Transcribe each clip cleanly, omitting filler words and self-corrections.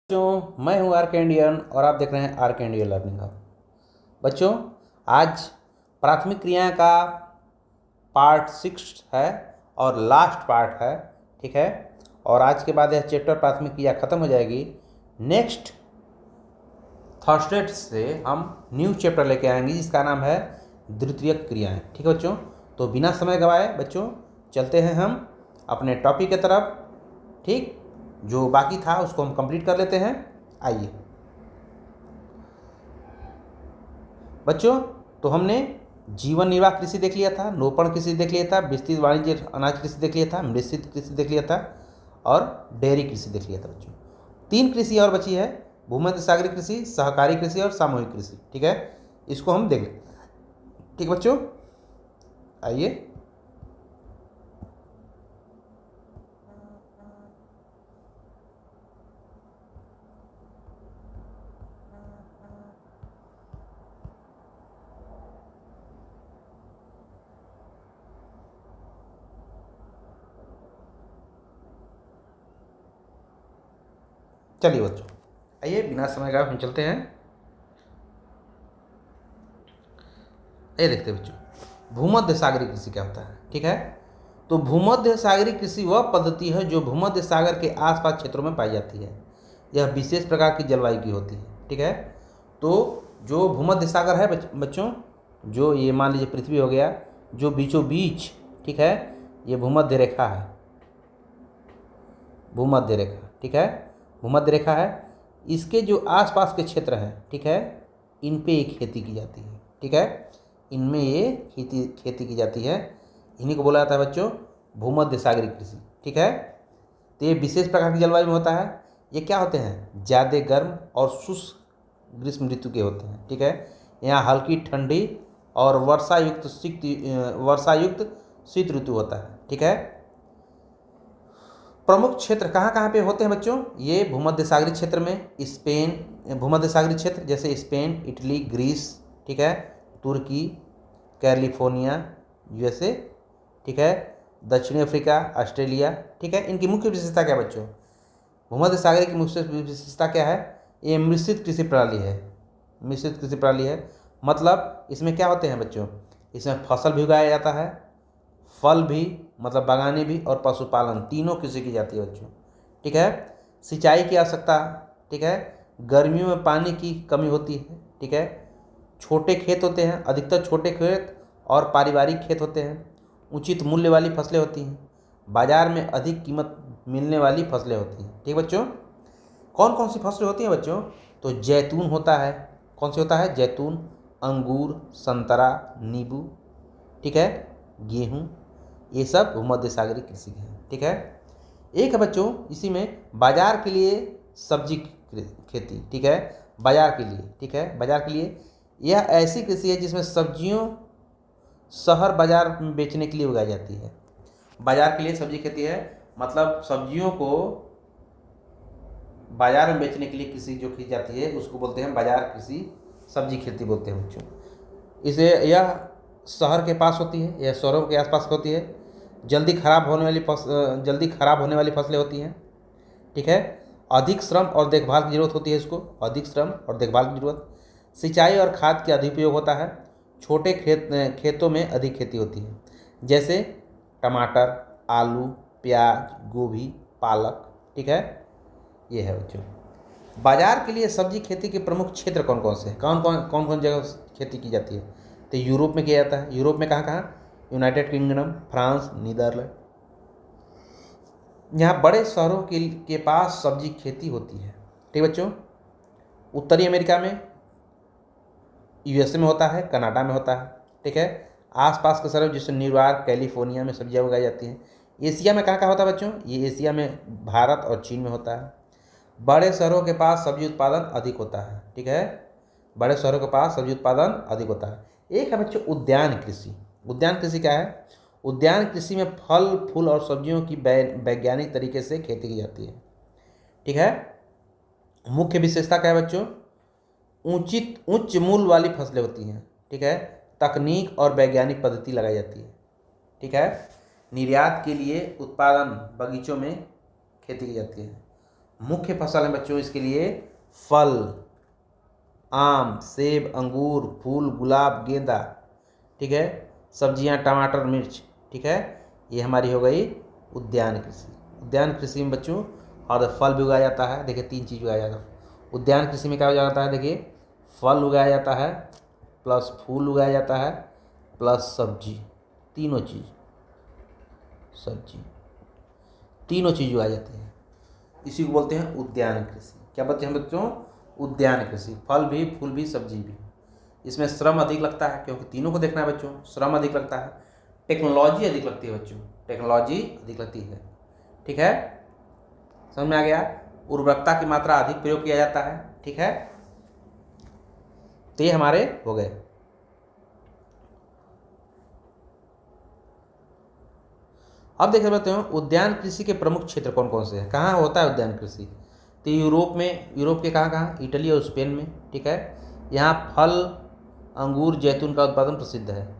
बच्चों, मैं हूं आर के इंडियन और आप देख रहे हैं आर के इंडियन लर्निंग हब। बच्चों, आज प्राथमिक क्रियाएं का पार्ट 6 है और लास्ट पार्ट है, ठीक है। और आज के बाद यह चैप्टर प्राथमिक क्रिया खत्म हो जाएगी। नेक्स्ट थर्सडे से हम न्यू चैप्टर लेके आएंगे जिसका नाम है द्वितीयक क्रियाएं, ठीक है बच्चों। तो बिना समय गवाए बच्चों चलते हैं हम अपने टॉपिक की तरफ, ठीक। जो बाकी था उसको हम कंप्लीट कर लेते हैं। आइए बच्चों, तो हमने जीवन निर्वाह कृषि देख लिया था, नौपण कृषि देख लिया था, विस्तृत वाणिज्य अनाज कृषि देख लिया था, मिश्रित कृषि देख लिया था और डेयरी कृषि देख लिया था बच्चों। 3 कृषि और बची है, भूमध्य सागरीय कृषि, सहकारी कृषि और सामूहिक कृषि, ठीक है। इसको हम देख लें, ठीक बच्चों। आइए चलिए बच्चों, आइए बिना समय गवाए हम चलते हैं। ये देखते हैं बच्चों, भूमध्य सागरीय कृषि क्या होता है, ठीक है। तो भूमध्य सागरीय कृषि वह पद्धति है जो भूमध्य सागर के आसपास क्षेत्रों में पाई जाती है। यह विशेष प्रकार की जलवायु की होती है, ठीक है। तो जो भूमध्य सागर है बच्चों, जो ये मान लीजिए पृथ्वी हो गया, जो बीचों बीच, ठीक है, ये भूमध्य रेखा है, भूमध्य रेखा, ठीक है, भूमध्य रेखा है। इसके जो आसपास के क्षेत्र हैं, ठीक है, इन पे एक खेती की जाती है, ठीक है, इनमें ये खेती की जाती है। इन्हीं को बोला जाता है बच्चों भूमध्य सागरीय कृषि, ठीक है। तो ये विशेष प्रकार की जलवायु में होता है। ये क्या होते हैं, ज़्यादा गर्म और शुष्क ग्रीष्म ऋतु के होते हैं, ठीक है। यहाँ हल्की ठंडी और वर्षायुक्त शीत ऋतु होता है, ठीक है। प्रमुख क्षेत्र कहाँ कहाँ पे होते हैं बच्चों, ये भूमध्य सागरीय क्षेत्र में स्पेन, भूमध्य सागरीय क्षेत्र जैसे स्पेन, इटली, ग्रीस, ठीक है, तुर्की, कैलिफोर्निया, यूएसए, ठीक है, दक्षिणी अफ्रीका, ऑस्ट्रेलिया, ठीक है। इनकी मुख्य विशेषता क्या है बच्चों, भूमध्य सागरीय की मुख्य विशेषता क्या है, ये मिश्रित कृषि प्रणाली है। मिश्रित कृषि प्रणाली है मतलब इसमें क्या होते हैं बच्चों, इसमें फसल भी उगाया जाता है, फल भी मतलब बागानी भी और पशुपालन तीनों कृषि की जाती है बच्चों, ठीक है। सिंचाई की आवश्यकता, ठीक है, गर्मियों में पानी की कमी होती है, ठीक है। छोटे खेत होते हैं, अधिकतर छोटे खेत और पारिवारिक खेत होते हैं। उचित मूल्य वाली फसलें होती हैं, बाजार में अधिक कीमत मिलने वाली फसलें होती हैं, ठीक बच्चों। कौन कौन सी फसलें होती हैं बच्चों, तो जैतून होता है, कौन सी होता है, जैतून, अंगूर, संतरा, नींबू, ठीक है, गेहूँ, ये सब भूमध्य सागरीय कृषि है, ठीक है। एक है बच्चों इसी में बाजार के लिए सब्जी खेती, ठीक है, बाजार के लिए, ठीक है, बाजार के लिए। यह ऐसी कृषि है जिसमें सब्जियों शहर बाजार में बेचने के लिए उगाई जाती है। बाजार के लिए सब्जी खेती है मतलब सब्जियों को बाजार में बेचने के लिए कृषि जो की जाती है उसको बोलते हैं बाजार कृषि, सब्जी खेती बोलते हैं बच्चों। इसे यह शहर के पास होती है, यह शहरों के आसपास होती है। जल्दी खराब होने वाली फसलें होती हैं, ठीक है। अधिक श्रम और देखभाल की जरूरत होती है इसको, अधिक श्रम और देखभाल की जरूरत। सिंचाई और खाद का अधिक उपयोग होता है। छोटे खेतों में अधिक खेती होती है जैसे टमाटर, आलू, प्याज, गोभी, पालक, ठीक है। ये है बच्चों। बाजार के लिए सब्जी खेती के प्रमुख क्षेत्र कौन कौन से हैं, कौन कौन जगह खेती की जाती है, तो यूरोप में किया जाता है। यूरोप में कहाँ कहाँ, यूनाइटेड किंगडम, फ्रांस, नीदरलैंड। यहाँ बड़े शहरों के पास सब्जी खेती होती है, ठीक बच्चों। उत्तरी अमेरिका में, यूएसए में होता है, कनाडा में होता है, ठीक है। आसपास के शहरों जैसे न्यूयॉर्क, कैलिफोर्निया में सब्जियाँ उगाई जाती हैं। एशिया में कहाँ कहाँ होता है बच्चों, ये एशिया में भारत और चीन में होता है। बड़े शहरों के पास सब्जी उत्पादन अधिक होता है, ठीक है, बड़े शहरों के पास सब्जी उत्पादन अधिक होता है। एक है बच्चों उद्यान कृषि। उद्यान कृषि क्या है, उद्यान कृषि में फल फूल और सब्जियों की वैज्ञानिक तरीके से खेती की जाती है, ठीक है। मुख्य विशेषता क्या है बच्चों, उच्च मूल्य वाली फसलें होती हैं, ठीक है। तकनीक और वैज्ञानिक पद्धति लगाई जाती है, ठीक है। निर्यात के लिए उत्पादन बगीचों में खेती की जाती है। मुख्य फसल है बच्चों इसके लिए फल, आम, सेब, अंगूर, फूल, गुलाब, गेंदा, ठीक है, सब्जियां, टमाटर, मिर्च, ठीक है, ये हमारी हो गई उद्यान कृषि। उद्यान कृषि में बच्चों और फल भी उगाया जाता है। देखिए 3 चीज़ उगाया जाता है उद्यान कृषि में। क्या हो जाता है, देखिए फल उगाया जाता है, प्लस फूल उगाया जाता है, प्लस सब्जी, तीनों चीज़, सब्जी, तीनों चीज़ उगाई जाती है। इसी को बोलते हैं उद्यान कृषि। क्या बोलते हैं बच्चों, उद्यान कृषि। फल भी, फूल भी, सब्जी भी। इसमें श्रम अधिक लगता है क्योंकि तीनों को देखना है बच्चों, श्रम अधिक लगता है, टेक्नोलॉजी अधिक लगती है बच्चों, टेक्नोलॉजी अधिक लगती है, ठीक है, समझ में आ गया। उर्वरकता की मात्रा अधिक प्रयोग किया जाता है, ठीक है। तो ये हमारे हो गए। अब देख सकते हो उद्यान कृषि के प्रमुख क्षेत्र कौन कौन से हैं, कहाँ होता है उद्यान कृषि। तो यूरोप में, यूरोप के कहाँ कहाँ, इटली और स्पेन में, ठीक है। यहाँ फल, अंगूर, जैतून का उत्पादन प्रसिद्ध है।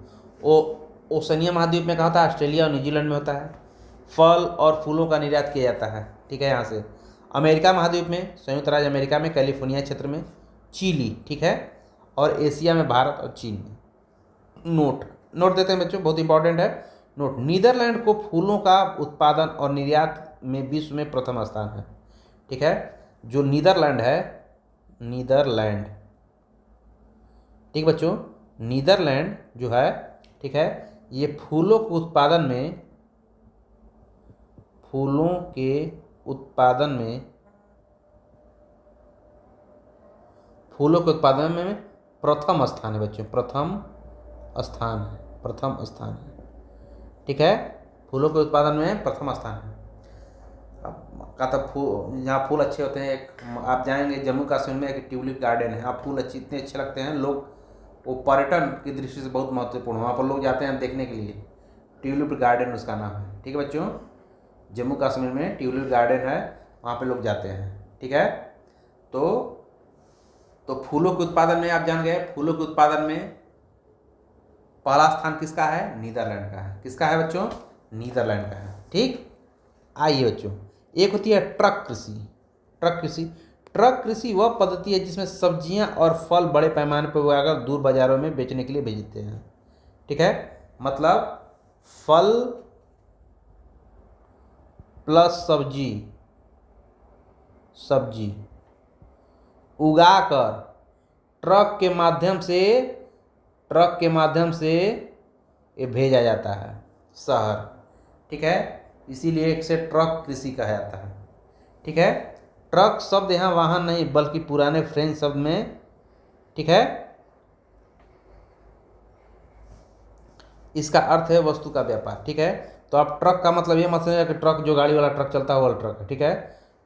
ओशनिया महाद्वीप में कहाँ होता है, ऑस्ट्रेलिया और न्यूजीलैंड में होता है। फल और फूलों का निर्यात किया जाता है, ठीक है, यहाँ से। अमेरिका महाद्वीप में, संयुक्त राज्य अमेरिका में, कैलिफोर्निया क्षेत्र में, चिली, ठीक है, और एशिया में भारत और चीन में। नोट देते हैं बच्चों, बहुत इंपॉर्टेंट है नोट। नीदरलैंड को फूलों का उत्पादन और निर्यात में विश्व में प्रथम स्थान है, ठीक है। जो नीदरलैंड है, नीदरलैंड, ठीक बच्चों, नीदरलैंड जो है, ठीक है, ये फूलों के उत्पादन में, फूलों के उत्पादन में, फूलों के उत्पादन में प्रथम स्थान है बच्चों, प्रथम स्थान है, प्रथम स्थान है, ठीक है। फूलों के उत्पादन में प्रथम स्थान है। का तो फूल, यहाँ फूल अच्छे होते हैं। एक आप जाएंगे जम्मू कश्मीर में, एक ट्यूलिप गार्डन है, आप फूल इतने अच्छे लगते हैं, लोग वो पर्यटन की दृष्टि से बहुत महत्वपूर्ण, वहाँ पर लोग जाते हैं देखने के लिए। ट्यूलिप गार्डन उसका नाम है, ठीक है बच्चों। जम्मू कश्मीर में ट्यूलिप गार्डन है, वहाँ पे लोग जाते हैं, ठीक है। तो फूलों के उत्पादन में आप जान गए, फूलों के उत्पादन में पहला स्थान किसका है, नीदरलैंड का है। किसका है बच्चों, नीदरलैंड का है, ठीक। आइए बच्चों, एक होती है ट्रक कृषि। ट्रक कृषि, ट्रक कृषि वह पद्धति है जिसमें सब्जियां और फल बड़े पैमाने पर उगाकर दूर बाजारों में बेचने के लिए भेजते हैं, ठीक है। मतलब फल प्लस सब्जी, सब्जी उगाकर ट्रक के माध्यम से ये भेजा जाता है शहर, ठीक है। इसीलिए इसे ट्रक कृषि कहा जाता है, ठीक है। ट्रक शब्द यहाँ वाहन नहीं बल्कि पुराने फ्रेंच शब्द में, ठीक है, इसका अर्थ है वस्तु का व्यापार, ठीक है। तो आप ट्रक का मतलब ये मत समझिए कि ट्रक जो गाड़ी वाला ट्रक चलता है वो वाला ट्रक है, ठीक है।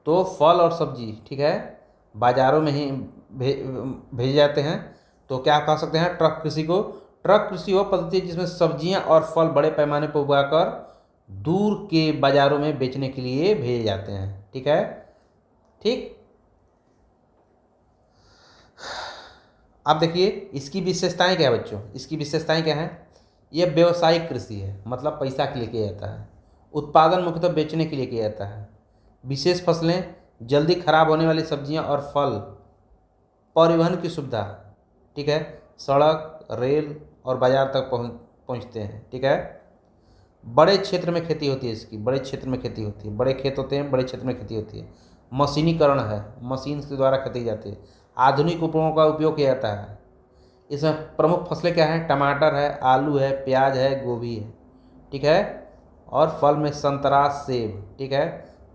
तो फल और सब्जी, ठीक है, बाजारों में ही भेजे जाते हैं। तो क्या कह सकते हैं ट्रक कृषि को, ट्रक कृषि वह पद्धति है जिसमें सब्जियां और फल बड़े पैमाने पर उगाकर दूर के बाजारों में बेचने के लिए भेजे जाते हैं, ठीक है, ठीक। अब देखिए इसकी विशेषताएं क्या है बच्चों, इसकी विशेषताएं क्या है। यह व्यावसायिक कृषि है, मतलब पैसा के लिए किया जाता है। उत्पादन मुख्यतः बेचने के लिए किया जाता है। विशेष फसलें, जल्दी खराब होने वाली सब्जियां और फल, परिवहन की सुविधा, ठीक है, सड़क, रेल और बाजार तक पहुंचते हैं, ठीक है। बड़े क्षेत्र में खेती होती है इसकी, बड़े क्षेत्र में खेती होती है, बड़े खेत होते हैं, बड़े क्षेत्र में खेती होती है। मशीनीकरण है, मशीन के द्वारा खेती जाती है। आधुनिक उपकरणों का उपयोग किया जाता है। इसमें प्रमुख फसलें क्या हैं, टमाटर है, आलू है, प्याज है, गोभी है, ठीक है, और फल में संतरा, सेब, ठीक है।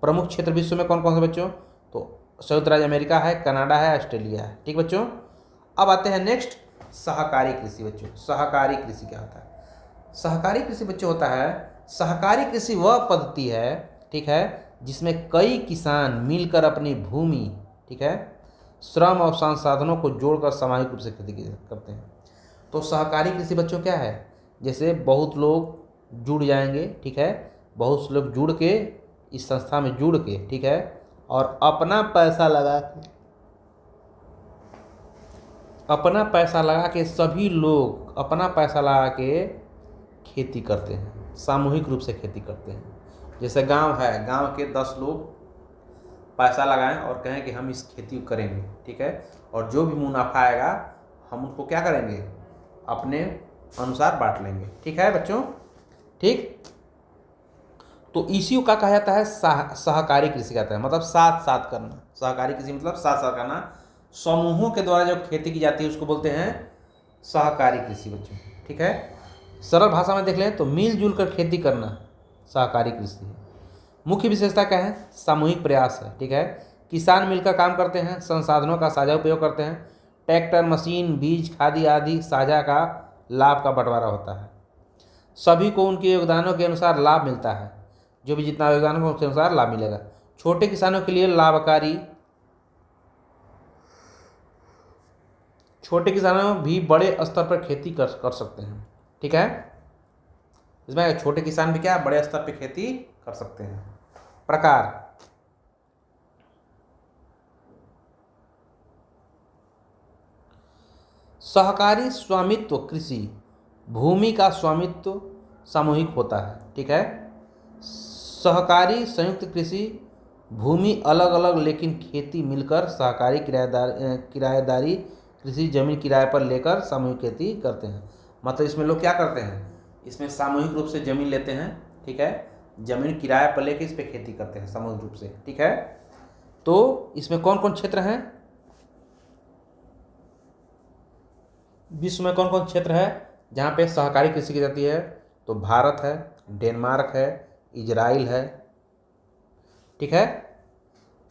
प्रमुख क्षेत्र विश्व में कौन कौन से बच्चों, तो संयुक्त राज्य अमेरिका है, कनाडा है, ऑस्ट्रेलिया है, ठीक बच्चों। अब आते हैं नेक्स्ट, सहकारी कृषि बच्चों। सहकारी कृषि क्या होता है, सहकारी कृषि बच्चों होता है, सहकारी कृषि वह पद्धति है, ठीक है, जिसमें कई किसान मिलकर अपनी भूमि, ठीक है, श्रम और संसाधनों को जोड़कर सामूहिक रूप से खेती करते हैं। तो सहकारी कृषि बच्चों क्या है, जैसे बहुत लोग जुड़ जाएंगे, ठीक है, बहुत लोग जुड़ के इस संस्था में जुड़ के, ठीक है, और अपना पैसा लगा के सभी लोग अपना पैसा लगा के खेती करते हैं, सामूहिक रूप से खेती करते हैं। जैसे गांव है, गांव के 10 लोग पैसा लगाएं और कहें कि हम इस खेती को करेंगे, ठीक है, और जो भी मुनाफा आएगा हम उसको क्या करेंगे, अपने अनुसार बांट लेंगे, ठीक है बच्चों। ठीक, तो इसी को क्या कहा जाता है, सहकारी कृषि कहता है, मतलब साथ साथ करना। सहकारी कृषि मतलब साथ साथ करना, समूहों के द्वारा जो खेती की जाती है उसको बोलते हैं सहकारी कृषि बच्चों, ठीक है। सरल भाषा में देख लें तो मिलजुल कर खेती करना सहकारी कृषि है। मुख्य विशेषता क्या है, सामूहिक प्रयास है, ठीक है। किसान मिलकर काम करते हैं, संसाधनों का साझा उपयोग करते हैं, ट्रैक्टर, मशीन, बीज, खादी आदि साझा का लाभ का बंटवारा होता है। सभी को उनके योगदानों के अनुसार लाभ मिलता है, जो भी जितना योगदान हो उसके अनुसार लाभ मिलेगा। छोटे किसानों के लिए लाभकारी, छोटे किसानों भी बड़े स्तर पर खेती कर सकते हैं, ठीक है। इसमें छोटे किसान भी क्या बड़े स्तर पर खेती कर सकते हैं। प्रकार, सहकारी स्वामित्व कृषि, भूमि का स्वामित्व सामूहिक होता है, ठीक है। सहकारी संयुक्त कृषि, भूमि अलग अलग लेकिन खेती मिलकर। सहकारी किराएदारी कृषि, जमीन किराए पर लेकर सामूहिक खेती करते हैं। मतलब इसमें लोग क्या करते हैं, इसमें सामूहिक रूप से जमीन लेते हैं, ठीक है, जमीन किराए पर लेकर इस पर खेती करते हैं सामूहिक रूप से, ठीक है। तो इसमें कौन कौन क्षेत्र हैं, विश्व में कौन कौन क्षेत्र है जहाँ पे सहकारी कृषि की जाती है, तो भारत है, डेनमार्क है, इजराइल है, ठीक है।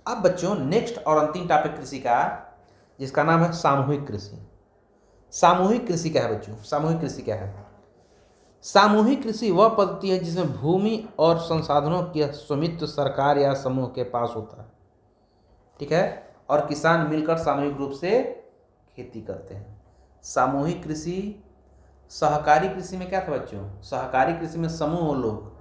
अब बच्चों नेक्स्ट और अंतिम टॉपिक कृषि का, जिसका नाम है सामूहिक कृषि। सामूहिक कृषि क्या है बच्चों, सामूहिक कृषि क्या है। सामूहिक कृषि वह पद्धति है जिसमें भूमि और संसाधनों की स्वामित्व सरकार या समूह के पास होता है, ठीक है, और किसान मिलकर सामूहिक रूप से खेती करते हैं। सामूहिक कृषि, सहकारी कृषि में क्या था बच्चों, सहकारी कृषि में समूह लोग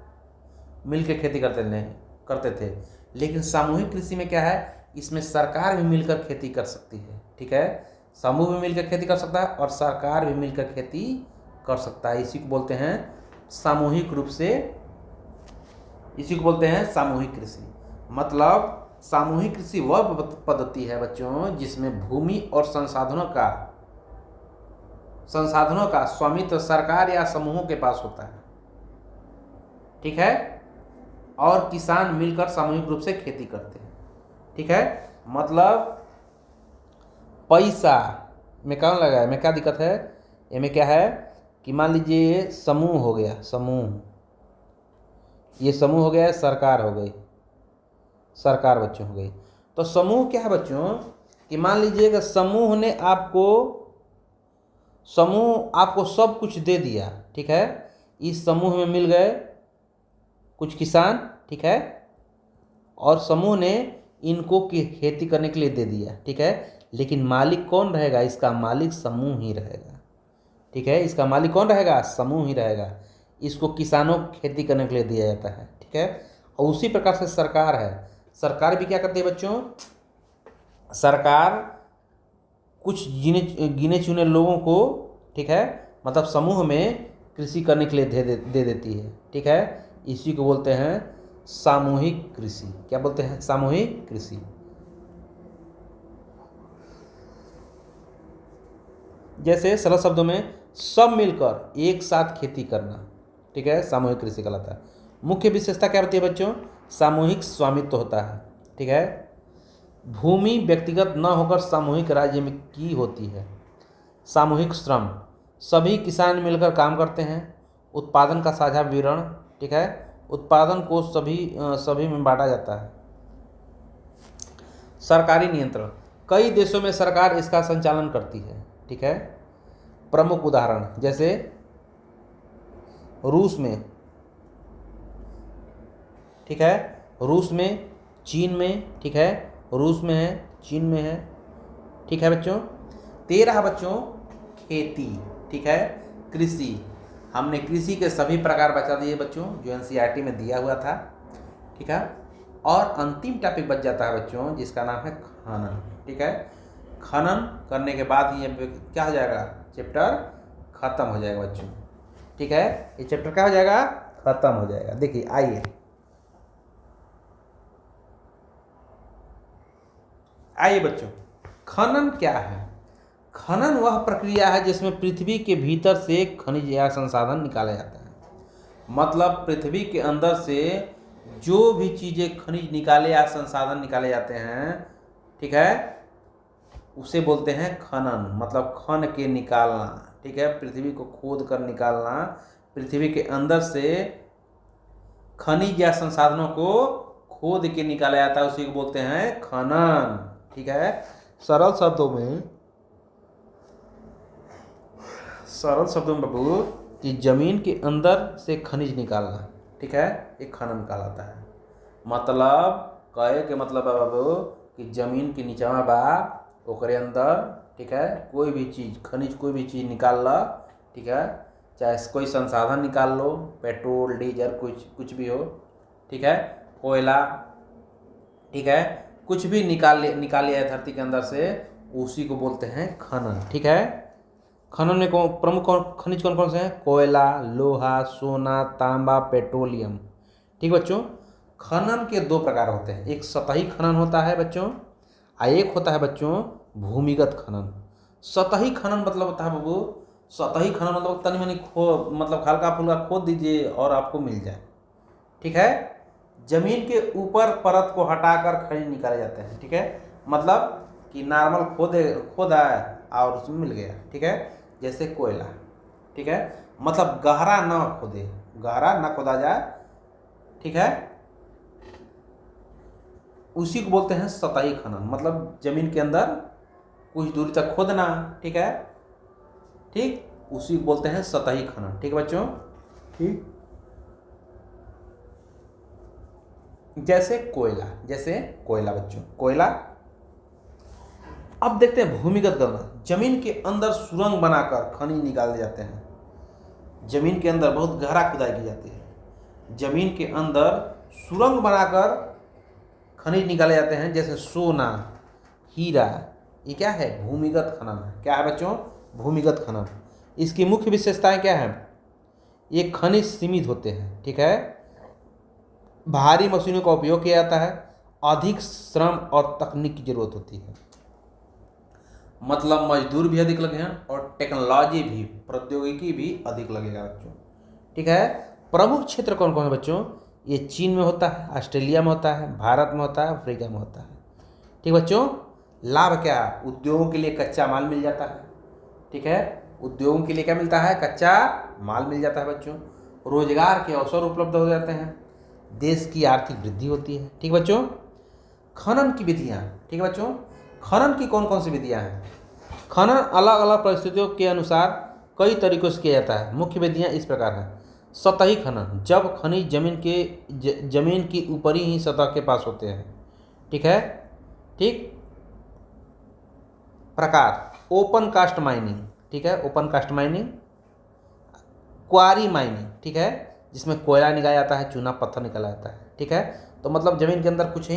मिलकर खेती करते थे, लेकिन सामूहिक कृषि में क्या है, इसमें सरकार भी मिलकर खेती कर सकती है, ठीक है। समूह भी मिलकर खेती कर सकता है और सरकार भी मिलकर खेती कर सकता है। इसी को बोलते हैं सामूहिक रूप से, इसी को बोलते हैं सामूहिक कृषि। मतलब सामूहिक कृषि वह पद्धति है बच्चों जिसमें भूमि और संसाधनों का स्वामित्व सरकार या समूहों के पास होता है, ठीक है, और किसान मिलकर सामूहिक रूप से खेती करते हैं, ठीक है। मतलब पैसा में कौन लगा है, में क्या दिक्कत है, इनमें क्या है कि मान लीजिए ये समूह हो गया, समूह, ये समूह हो गया, सरकार हो गई, सरकार बच्चों हो गई। तो समूह क्या है बच्चों कि मान लीजिए कि समूह आपको सब कुछ दे दिया, ठीक है। इस समूह में मिल गए कुछ किसान, ठीक है, और समूह ने इनको खेती करने के लिए दे दिया, ठीक है, लेकिन मालिक कौन रहेगा, इसका मालिक समूह ही रहेगा, ठीक है, इसका मालिक कौन रहेगा, समूह ही रहेगा। इसको किसानों को खेती करने के लिए दिया जाता है, ठीक है। और उसी प्रकार से सरकार है, सरकार भी क्या करती है बच्चों, सरकार कुछ गिने चुने लोगों को, ठीक है, मतलब समूह में कृषि करने के लिए दे देती है, ठीक है। इसी को बोलते हैं सामूहिक कृषि। क्या बोलते हैं, सामूहिक कृषि। जैसे सरल शब्दों में सब मिलकर एक साथ खेती करना, ठीक है, सामूहिक कृषि कहलाता है। मुख्य विशेषता क्या होती है बच्चों, सामूहिक स्वामित्व होता है, ठीक है। भूमि व्यक्तिगत न होकर सामूहिक राज्य में की होती है। सामूहिक श्रम, सभी किसान मिलकर काम करते हैं। उत्पादन का साझा विवरण, ठीक है, उत्पादन को सभी में बांटा जाता है। सरकारी नियंत्रण, कई देशों में सरकार इसका संचालन करती है, ठीक है। प्रमुख उदाहरण जैसे रूस में, ठीक है, रूस में, चीन में, ठीक है, रूस में है, चीन में है, ठीक है बच्चों। 13 बच्चों खेती, ठीक है, कृषि, हमने कृषि के सभी प्रकार बता दिए बच्चों जो एनसीईआरटी में दिया हुआ था, ठीक है। और अंतिम टॉपिक बच जाता है बच्चों जिसका नाम है खनन, ठीक है। खनन करने के बाद ये क्या हो जाएगा, चैप्टर खत्म हो जाएगा बच्चों, ठीक है, ये चैप्टर क्या हो जाएगा, खत्म हो जाएगा। देखिए आइए आइए बच्चों, खनन क्या है? खनन वह प्रक्रिया है जिसमें पृथ्वी के भीतर से खनिज या संसाधन निकाला जाता है। मतलब पृथ्वी के अंदर से जो भी चीज़ें खनिज निकाले या संसाधन निकाले जाते हैं, ठीक है, उसे बोलते हैं खनन। मतलब खन के निकालना, ठीक है, पृथ्वी को खोद कर निकालना, पृथ्वी के अंदर से खनिज या संसाधनों को खोद के निकाला जाता है, उसी को बोलते हैं खनन। ठीक है, सरल शब्दों में बाबू, कि जमीन के अंदर से खनिज निकालना, ठीक है, एक खनन कहलाता है। मतलब कहे के मतलब है बाबू कि जमीन के नीचे बा ओकरे अंदर, ठीक है, कोई भी चीज़ खनिज, कोई भी चीज़ निकाल ला, ठीक है, चाहे कोई संसाधन निकाल लो, पेट्रोल डीजल कुछ भी हो, ठीक है, कोयला, ठीक है, कुछ भी निकाल लिया है धरती के अंदर से, उसी को बोलते हैं खनन। ठीक है, खनन में प्रमुख खनिज कौन कौन से हैं? कोयला, लोहा, सोना, तांबा, पेट्रोलियम। ठीक बच्चों, खनन के दो प्रकार होते हैं, एक सतही खनन होता है बच्चों, और एक होता है बच्चों भूमिगत खनन। सतही खनन मतलब होता है बाबू, सतही खनन मतलब तनी मनी मतलब हल्का फुल्का खोद दीजिए और आपको मिल जाए। ठीक है, जमीन के ऊपर परत को हटाकर खनिज निकाले जाते हैं। ठीक है, मतलब कि नॉर्मल खोदा और उसमें मिल गया। ठीक है, जैसे कोयला, ठीक है, मतलब गहरा ना खोदा जाए, ठीक है, उसी को बोलते हैं सतही खनन। मतलब जमीन के अंदर कुछ दूरी तक खोदना, ठीक है, ठीक, उसी को बोलते हैं सतही खनन। ठीक है बच्चों, ठीक, जैसे कोयला बच्चों, कोयला। अब देखते हैं भूमिगत खनन। जमीन के अंदर सुरंग बनाकर खनिज निकाले जाते हैं। जमीन के अंदर बहुत गहरा खुदाई की जाती है, जमीन के अंदर सुरंग बनाकर खनिज निकाले जाते हैं, जैसे सोना, हीरा। ये क्या है? भूमिगत खनन है। क्या है बच्चों? भूमिगत खनन। इसकी मुख्य विशेषताएं क्या है? ये खनिज सीमित होते हैं, ठीक है, भारी मशीनों का उपयोग किया जाता है, अधिक श्रम और तकनीक की जरूरत होती है। मतलब मजदूर भी अधिक लगे हैं और टेक्नोलॉजी भी, प्रौद्योगिकी भी अधिक लगेगा बच्चों। ठीक है, प्रमुख क्षेत्र कौन कौन है बच्चों? ये चीन में होता है, ऑस्ट्रेलिया में होता है, भारत में होता है, अफ्रीका में होता है। ठीक बच्चों, लाभ क्या है? उद्योगों के लिए कच्चा माल मिल जाता है। ठीक है, उद्योगों के लिए क्या मिलता है? कच्चा माल मिल जाता है बच्चों। रोजगार के अवसर उपलब्ध हो जाते हैं, देश की आर्थिक वृद्धि होती है। ठीक बच्चों, खनन की विधियाँ, ठीक है बच्चों, खनन की कौन कौन सी विधियाँ हैं? खनन अलग अलग परिस्थितियों के अनुसार कई तरीकों से किया जाता है। मुख्य विधियाँ इस प्रकार हैं। सतही खनन, जब खनिज जमीन की ऊपरी ही सतह के पास होते हैं। ठीक है, ठीक, प्रकार ओपन कास्ट माइनिंग, ठीक है, ओपन कास्ट माइनिंग, क्वारी माइनिंग, ठीक है, जिसमें कोयला निकाला जाता है, चूना पत्थर निकाला जाता है। ठीक है, तो मतलब जमीन के अंदर कुछ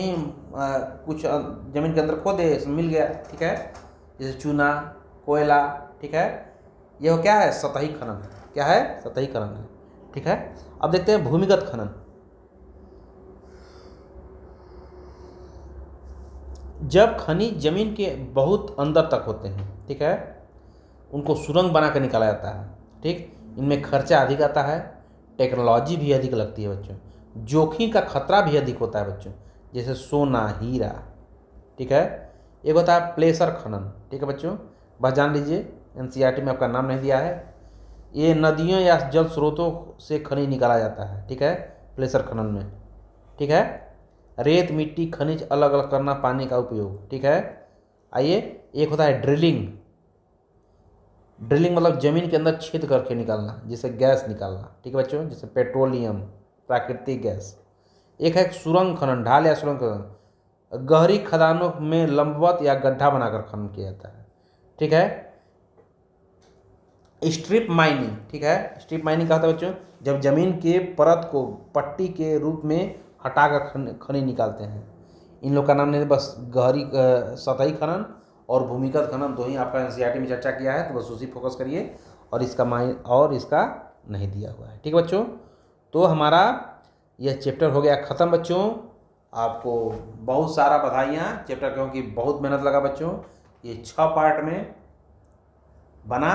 जमीन के अंदर खोदे, मिल गया। ठीक है, जैसे चूना, कोयला। ठीक है, यह क्या है? सतही खनन। क्या है? सतही खनन है। ठीक है, अब देखते हैं भूमिगत खनन। जब खनिज जमीन के बहुत अंदर तक होते हैं, ठीक है, उनको सुरंग बना कर निकाला जाता है। ठीक, इनमें खर्चा अधिक आता है, टेक्नोलॉजी भी अधिक लगती है बच्चों, जोखिम का खतरा भी अधिक होता है बच्चों, जैसे सोना, हीरा। ठीक है, एक होता है प्लेसर खनन। ठीक है बच्चों, बस जान लीजिए, एनसीईआरटी में आपका नाम नहीं दिया है। ये नदियों या जल स्रोतों से खनिज निकाला जाता है। ठीक है, प्लेसर खनन में। ठीक है, रेत, मिट्टी, खनिज अलग अलग करना, पानी का उपयोग। ठीक है, आइए, एक होता है ड्रिलिंग। ड्रिलिंग मतलब जमीन के अंदर छेद करके निकालना, जिससे गैस निकालना। ठीक है बच्चों, जैसे पेट्रोलियम, प्राकृतिक गैस। एक है सुरंग खनन, ढाल या सुरंग खनन, गहरी खदानों में लंबवत या गड्ढा बनाकर खनन किया जाता है। ठीक है, स्ट्रिप माइनिंग। ठीक है, स्ट्रिप माइनिंग क्या होता है बच्चों? जब जमीन के परत को पट्टी के रूप में हटाकर खनिज निकालते हैं। इन लोग का नाम नहीं, बस गहरी सतही खनन और भूमिगत खनन, दो ही आपका एनसीईआरटी में चर्चा किया है, तो बस उसी फोकस करिए, और इसका नहीं दिया हुआ है। ठीक है बच्चों, तो हमारा यह चैप्टर हो गया ख़त्म बच्चों। आपको बहुत सारा बधाइयाँ चैप्टर, क्योंकि बहुत मेहनत लगा बच्चों। ये 6 पार्ट में बना,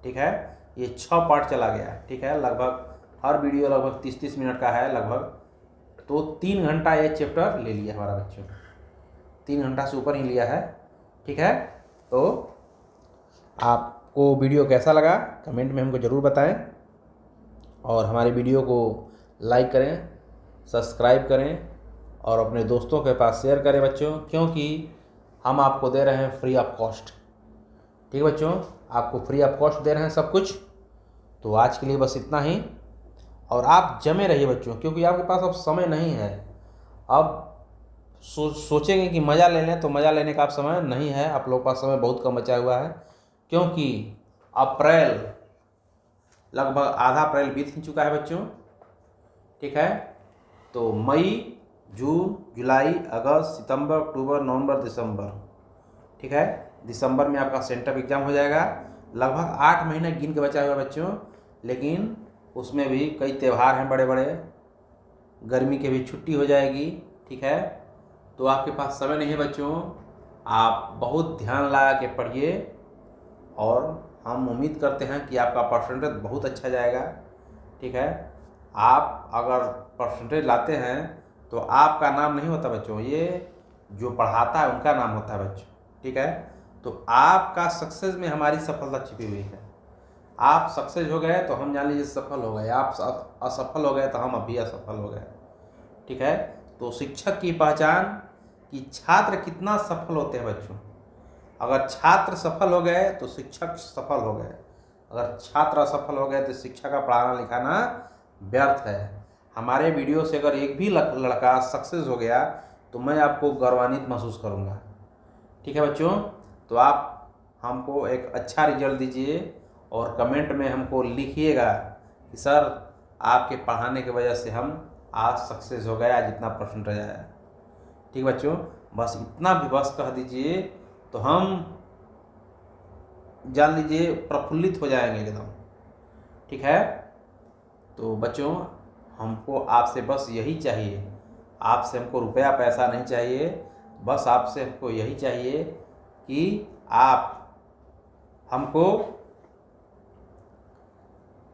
ठीक है। ये 6 पार्ट चला गया, ठीक है। लगभग हर वीडियो लगभग 30-30 मिनट का है लगभग। तो 3 घंटा ये चैप्टर ले लिया हमारा बच्चों, 3 घंटा से ऊपर ही लिया है, ठीक है। तो आपको वीडियो कैसा लगा कमेंट में हमको ज़रूर बताएं, और हमारे वीडियो को लाइक करें, सब्सक्राइब करें और अपने दोस्तों के पास शेयर करें बच्चों, क्योंकि हम आपको दे रहे हैं फ्री ऑफ कॉस्ट, ठीक है बच्चों। आपको फ्री ऑफ कॉस्ट दे रहे हैं सब कुछ। तो आज के लिए बस इतना ही, और आप जमे रहिए बच्चों, क्योंकि आपके पास अब समय नहीं है। अब सोचेंगे कि मज़ा ले लें, तो मज़ा लेने का आप समय नहीं है, आप लोगों के पास समय बहुत कम बचा हुआ है, क्योंकि अप्रैल लगभग आधा अप्रैल बीत ही चुका है बच्चों, ठीक है। तो मई, जून, जुलाई, अगस्त, सितंबर, अक्टूबर, नवंबर, दिसंबर, ठीक है। दिसंबर में आपका सेंटर एग्ज़ाम हो जाएगा। लगभग 8 महीने गिन के बचा हुआ बच्चों, लेकिन उसमें भी कई त्यौहार हैं बड़े बड़े, गर्मी की भी छुट्टी हो जाएगी, ठीक है। तो आपके पास समय नहीं है बच्चों, आप बहुत ध्यान लगा के पढ़िए, और हम उम्मीद करते हैं कि आपका परसेंटेज बहुत अच्छा जाएगा, ठीक है। आप अगर परसेंटेज लाते हैं तो आपका नाम नहीं होता बच्चों, ये जो पढ़ाता है उनका नाम होता है बच्चों, ठीक है। तो आपका सक्सेस में हमारी सफलता छिपी हुई है। आप सक्सेस हो गए तो हम जान लीजिए सफल हो गए, आप असफल हो गए तो हम अभी असफल हो गए, ठीक है। तो शिक्षक की पहचान कि छात्र कितना सफल होते हैं बच्चों। अगर छात्र सफल हो गए तो शिक्षक सफल हो गए, अगर छात्र असफल हो गए तो शिक्षक का पढ़ाना लिखाना व्यर्थ है। हमारे वीडियो से अगर एक भी लड़का सक्सेस हो गया तो मैं आपको गौरवान्वित महसूस करूँगा, ठीक है बच्चों। तो आप हमको एक अच्छा रिजल्ट दीजिए और कमेंट में हमको लिखिएगा कि सर आपके पढ़ाने की वजह से हम आज सक्सेस हो गए, आज इतना परसेंटेज आया, ठीक बच्चों। बस इतना भी बस कह दीजिए तो हम जान लीजिए प्रफुल्लित हो जाएंगे एकदम, ठीक है। तो बच्चों हमको आपसे बस यही चाहिए, आपसे हमको रुपया पैसा नहीं चाहिए, बस आपसे हमको यही चाहिए कि आप हमको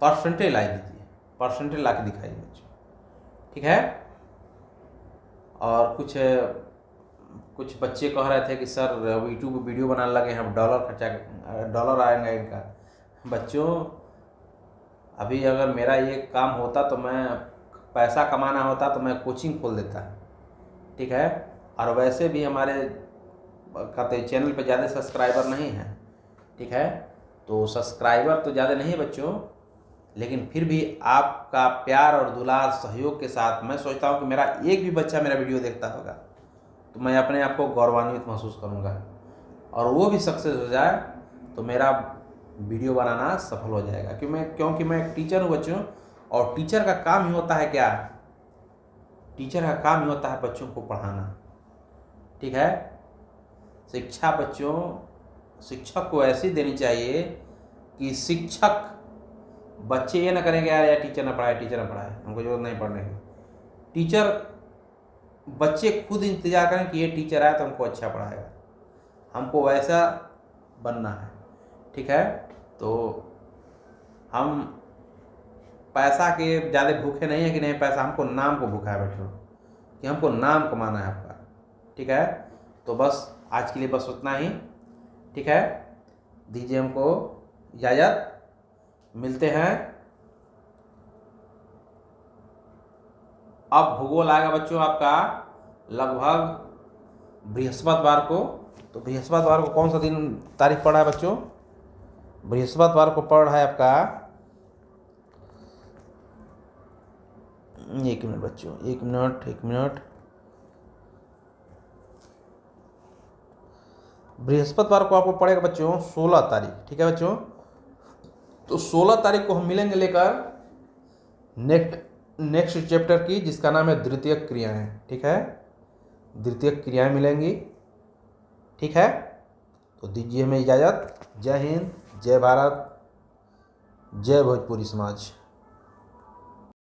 परसेंटेज ला दीजिए, परसेंटेज ला के दिखाइए बच्चों, ठीक है। और कुछ बच्चे कह रहे थे कि सर यूट्यूब वीडियो बनाने लगे हैं, डॉलर आएंगे इनका। बच्चों अभी अगर मेरा ये काम होता तो मैं पैसा कमाना होता तो मैं कोचिंग खोल देता, ठीक है। और वैसे भी हमारे कहते चैनल पे ज़्यादा सब्सक्राइबर नहीं हैं, ठीक है। तो सब्सक्राइबर तो ज़्यादा नहीं है बच्चों, लेकिन फिर भी आपका प्यार और दुलार सहयोग के साथ मैं सोचता हूँ कि मेरा एक भी बच्चा मेरा वीडियो देखता होगा तो मैं अपने आप को गौरवान्वित महसूस करूँगा, और वो भी सक्सेस हो जाए तो मेरा वीडियो बनाना सफल हो जाएगा। क्योंकि मैं एक टीचर हूँ बच्चों, और टीचर का काम ही होता है क्या, टीचर का काम ही होता है बच्चों को पढ़ाना, ठीक है। शिक्षा बच्चों शिक्षक को ऐसी देनी चाहिए कि शिक्षक बच्चे ये ना करेंगे यार टीचर ना पढ़ाए, टीचर ना पढ़ाए, हमको जरूरत नहीं पढ़ने की। टीचर बच्चे खुद इंतजार करें कि ये टीचर आए तो हमको अच्छा पढ़ाएगा, हमको वैसा बनना है, ठीक है। तो हम पैसा के ज़्यादा भूखे नहीं है कि नहीं पैसा, हमको नाम को भूखा है बच्चों, कि हमको नाम कमाना है आपका, ठीक है। तो बस आज के लिए बस उतना ही, ठीक है। दीजिए हमको इजाज़त, मिलते हैं। अब भूगोल आएगा बच्चों आपका लगभग बृहस्पतिवार को। तो बृहस्पतिवार को कौन सा दिन तारीख पड़ा है बच्चों, बृहस्पतिवार को पड़ रहा है आपका, एक मिनट बच्चों, एक मिनट, बृहस्पतिवार को आपको पड़ेगा बच्चों 16 तारीख, ठीक है बच्चों। तो 16 तारीख को हम मिलेंगे लेकर नेक्स्ट चैप्टर की, जिसका नाम है द्वितीयक क्रियाएं, ठीक है। द्वितीयक क्रियाएं मिलेंगी, ठीक है। तो दीजिए हमें इजाज़त। जय हिंद, जय भारत, जय भोजपुरी समाज।